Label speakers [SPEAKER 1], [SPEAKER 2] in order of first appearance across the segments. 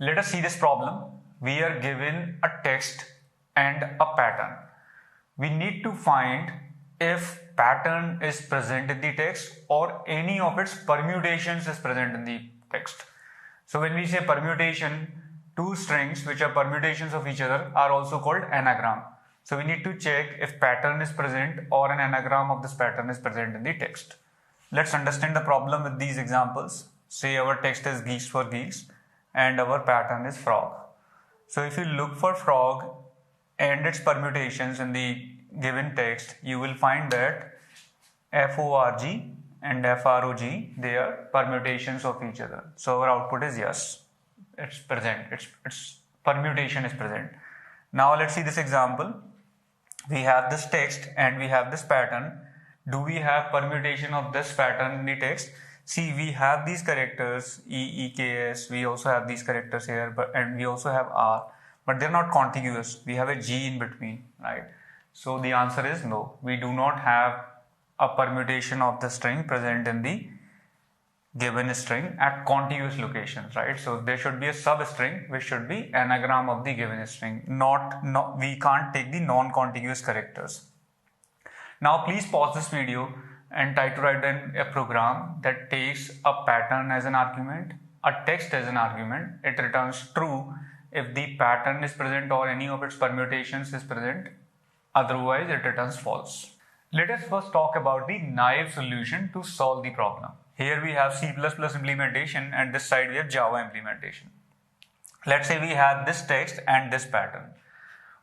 [SPEAKER 1] Let us see this problem. We are given a text and a pattern. We need to find if pattern is present in the text or any of its permutations is present in the text. So when we say permutation, two strings which are permutations of each other are also called anagram. So we need to check if pattern is present or an anagram of this pattern is present in the text. Let's understand the problem with these examples. Say our text is geese for geese and our pattern is frog. So if you look for frog and its permutations in the given text, you will find that FORG and FROG, they are permutations of each other. So our output is yes, it's present, its permutation is present. Now let's see this example. We have this text and we have this pattern. Do we have permutation of this pattern in the text? See, we have these characters E, E, K, S. We also have these characters here, and we also have R, but they're not contiguous. We have a G in between, right? So the answer is no. We do not have a permutation of the string present in the given string at contiguous locations, right? So there should be a substring which should be anagram of the given string. We can't take the non-contiguous characters. Now please pause this video and try to write a program that takes a pattern as an argument, a text as an argument. It returns true if the pattern is present or any of its permutations is present. Otherwise, it returns false. Let us first talk about the naive solution to solve the problem. Here we have C++ implementation and this side we have Java implementation. Let's say we have this text and this pattern.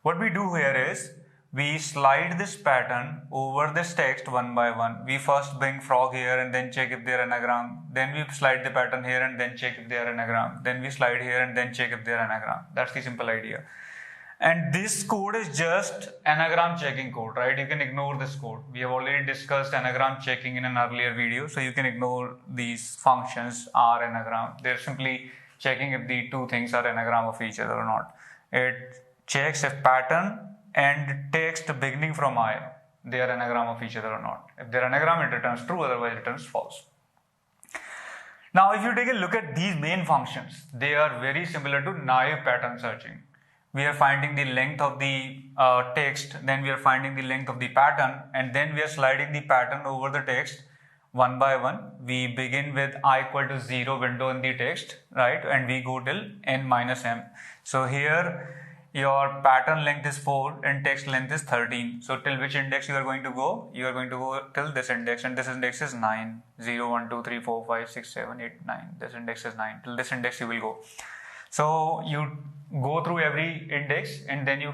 [SPEAKER 1] What we do here is we slide this pattern over this text one by one. We first bring frog here and then check if they are anagram. Then we slide the pattern here and then check if they are anagram. Then we slide here and then check if they are anagram. That's the simple idea. And this code is just anagram checking code, right? You can ignore this code. We have already discussed anagram checking in an earlier video, so you can ignore these functions are anagram. They're simply checking if the two things are anagram of each other or not. It checks if pattern and text beginning from I, they are anagram of each other or not. If they're anagram, it returns true, otherwise it returns false. Now, if you take a look at these main functions, they are very similar to naive pattern searching. We are finding the length of the text, then we are finding the length of the pattern, and then we are sliding the pattern over the text one by one. We begin with I equal to 0 window in the text, right? And we go till n minus m. So here your pattern length is 4 and text length is 13. So till which index you are going to go? You are going to go till this index, and this index is 9. 0, 1, 2, 3, 4, 5, 6, 7, 8, 9. This index is 9. Till this index you will go. So you go through every index and then you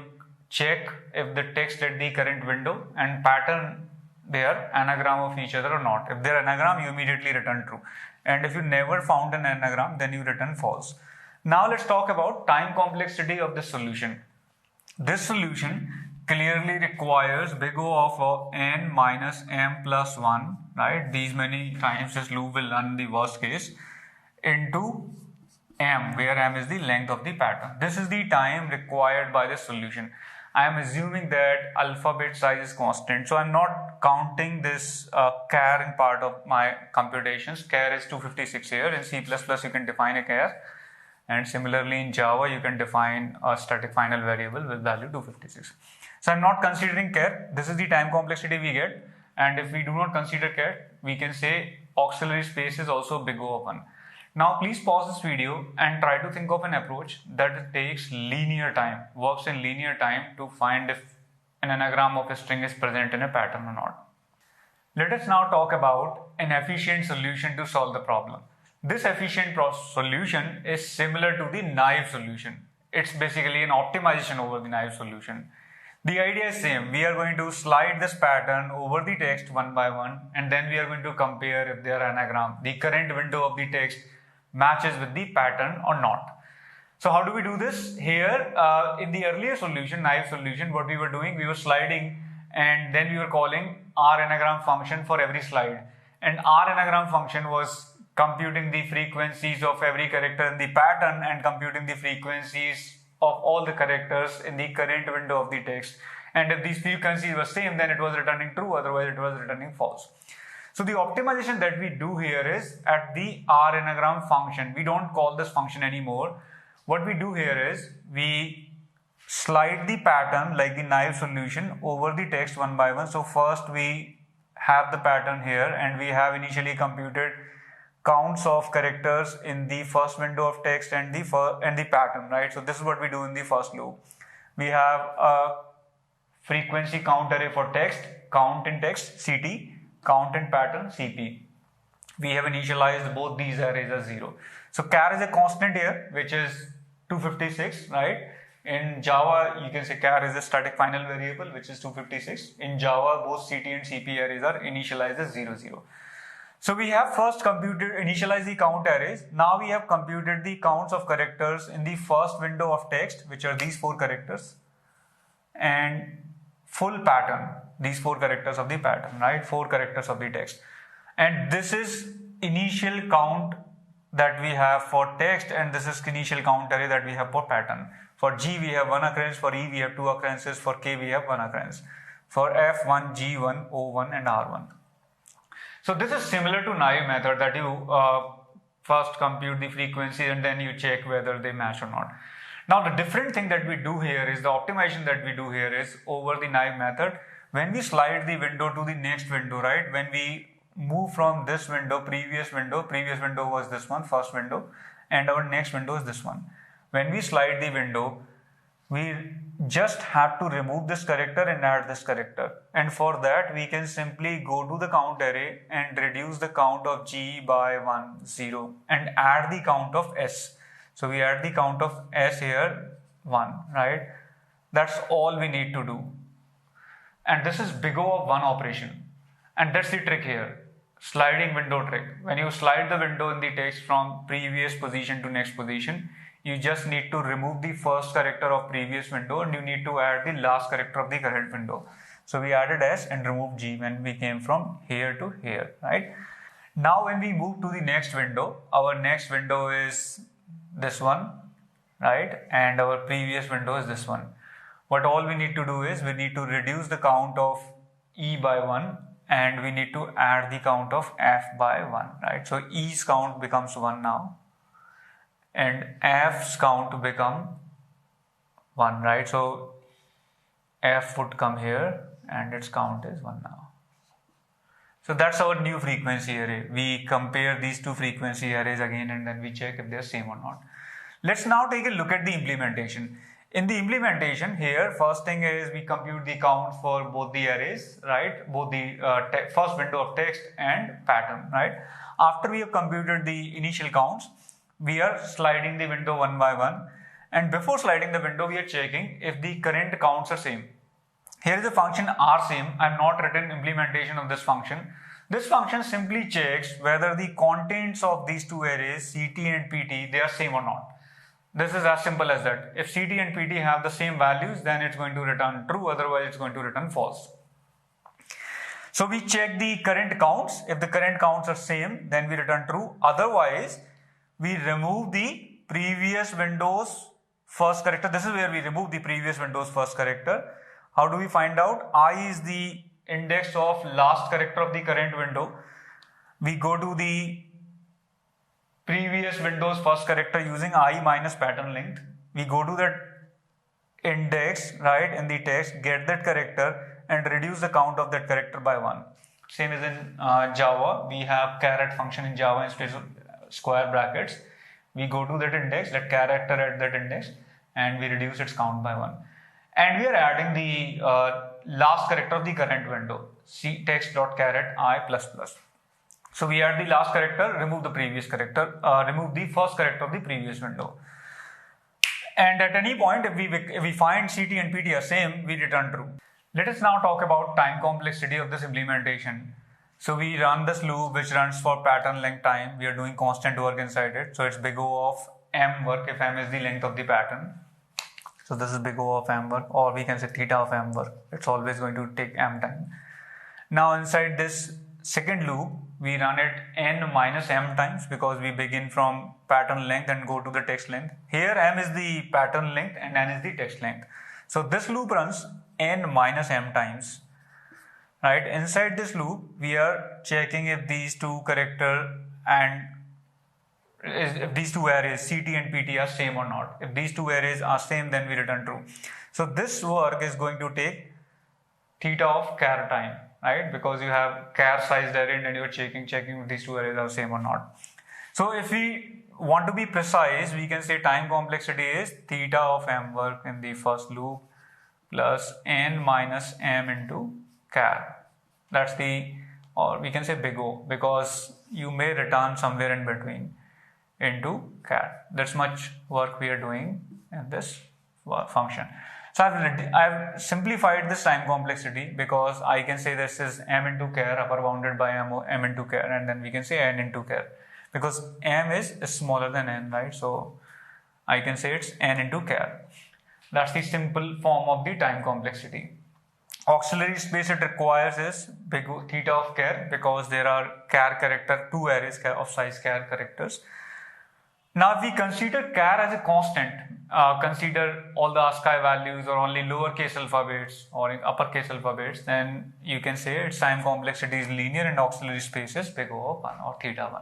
[SPEAKER 1] check if the text at the current window and pattern, they are anagram of each other or not. If they are anagram, you immediately return true. And if you never found an anagram, then you return false. Now let's talk about time complexity of this solution. This solution clearly requires big O of n minus m plus 1, right? These many times this loop will run in the worst case into m, where m is the length of the pattern. This is the time required by the solution. I am assuming that alphabet size is constant, so I'm not counting this char in part of my computations. Char is 256 here. In C++ you can define a char, and similarly in Java you can define a static final variable with value 256. So I'm not considering char. This is the time complexity we get, and if we do not consider char, we can say auxiliary space is also big O of 1. Now please pause this video and try to think of an approach that takes linear time, works in linear time to find if an anagram of a string is present in a pattern or not. Let us now talk about an efficient solution to solve the problem. This efficient solution is similar to the naive solution. It's basically an optimization over the naive solution. The idea is same. We are going to slide this pattern over the text one by one, and then we are going to compare if they are anagram. The current window of the text matches with the pattern or not. So how do we do this? Here in the earlier solution, naive solution, what we were doing, we were sliding and then we were calling R anagram function for every slide. And R anagram function was computing the frequencies of every character in the pattern and computing the frequencies of all the characters in the current window of the text. And if these frequencies were same, then it was returning true, otherwise it was returning false. So the optimization that we do here is at the R anagram function. We don't call this function anymore. what we do here is we slide the pattern like the naive solution over the text one by one. So first we have the pattern here, and we have initially computed counts of characters in the first window of text and the pattern, right? So this is what we do in the first loop. We have a frequency count array for text, count in text CT, count in pattern CP. We have initialized both these arrays as 0. So char is a constant here, which is 256, right? In Java, you can say char is a static final variable, which is 256. In Java, both CT and CP arrays are initialized as 0, 0. So we have first initialized the count arrays. Now we have computed the counts of characters in the first window of text, which are these 4 characters, and full pattern, these 4 characters of the pattern, right? 4 characters of the text. And this is initial count that we have for text, and this is initial count array that we have for pattern. For G we have 1 occurrence, for E we have 2 occurrences, for K we have 1 occurrence. For F, 1, G1, O1 and R1. So this is similar to naive method that you first compute the frequency and then you check whether they match or not. Now the different thing that we do here is the optimization that we do here is over the naive method. When we slide the window to the next window, right? When we move from this window, previous window was this one, first window, and our next window is this one. When we slide the window, we just have to remove this character and add this character. And for that, we can simply go to the count array and reduce the count of G by 1, 0 and add the count of S. So we add the count of S here, 1, right? That's all we need to do. And this is big O of 1 operation. And that's the trick here. Sliding window trick. When you slide the window in the text from previous position to next position, you just need to remove the first character of previous window and you need to add the last character of the current window. So we added S and removed G when we came from here to here, right? Now when we move to the next window, our next window is this one, right? And our previous window is this one. What all we need to do is we need to reduce the count of E by 1 and we need to add the count of F by 1, right? So E's count becomes 1 now and F's count become 1, right? So F would come here and its count is 1 now. So that's our new frequency array. We compare these two frequency arrays again and then we check if they're same or not. Let's now take a look at the implementation. In the implementation here, first thing is we compute the count for both the arrays, right? Both the first window of text and pattern, right? After we have computed the initial counts, we are sliding the window one by one. And before sliding the window, we are checking if the current counts are same. Here is a function rsame. I have not written implementation of this function. This function simply checks whether the contents of these two arrays, CT and PT, they are same or not. This is as simple as that. If CT and PT have the same values, then it's going to return true, otherwise it's going to return false. So we check the current counts. If the current counts are same, then we return true. Otherwise, we remove the previous window's first character. This is where we remove the previous window's first character. How do we find out? I is the index of last character of the current window. We go to the previous window's first character using I minus pattern length. We go to that index, right, in the text, get that character and reduce the count of that character by 1. Same as in Java. We have caret function in Java instead of square brackets. We go to that index, that character at that index, and we reduce its count by 1. And we are adding the last character of the current window, text.caret I plus plus. So we add the last character, remove the previous character, remove the first character of the previous window. And at any point, if we find CT and PT are same, we return true. Let us now talk about time complexity of this implementation. So we run this loop which runs for pattern length time. We are doing constant work inside it. So it's big O of M work if M is the length of the pattern. So this is big O of M work, or we can say theta of M work. It's always going to take M time. Now inside this second loop, we run it n minus m times because we begin from pattern length and go to the text length. Here m is the pattern length and n is the text length. So this loop runs n minus m times. Right? Inside this loop, we are checking if these two character and if these two arrays CT and PT are same or not. If these two arrays are same, then we return true. So this work is going to take theta of char time, right? Because you have char sized array and you're checking if these two arrays are same or not. So if we want to be precise, we can say time complexity is theta of m work in the first loop plus n minus m into char. That's the, or we can say big O, because you may return somewhere in between into char. That's much work we are doing in this function. So I've simplified this time complexity because I can say this is m into char upper bounded by m into char, and then we can say n into char because m is smaller than n, right? So I can say it's n into char. That's the simple form of the time complexity. Auxiliary space it requires is big O, theta of char, because there are char character, two arrays of size char characters. Now if we consider char as a constant, consider all the ASCII values or only lowercase alphabets or uppercase alphabets, then you can say its time complexity is linear and auxiliary space is big O of 1 or theta 1.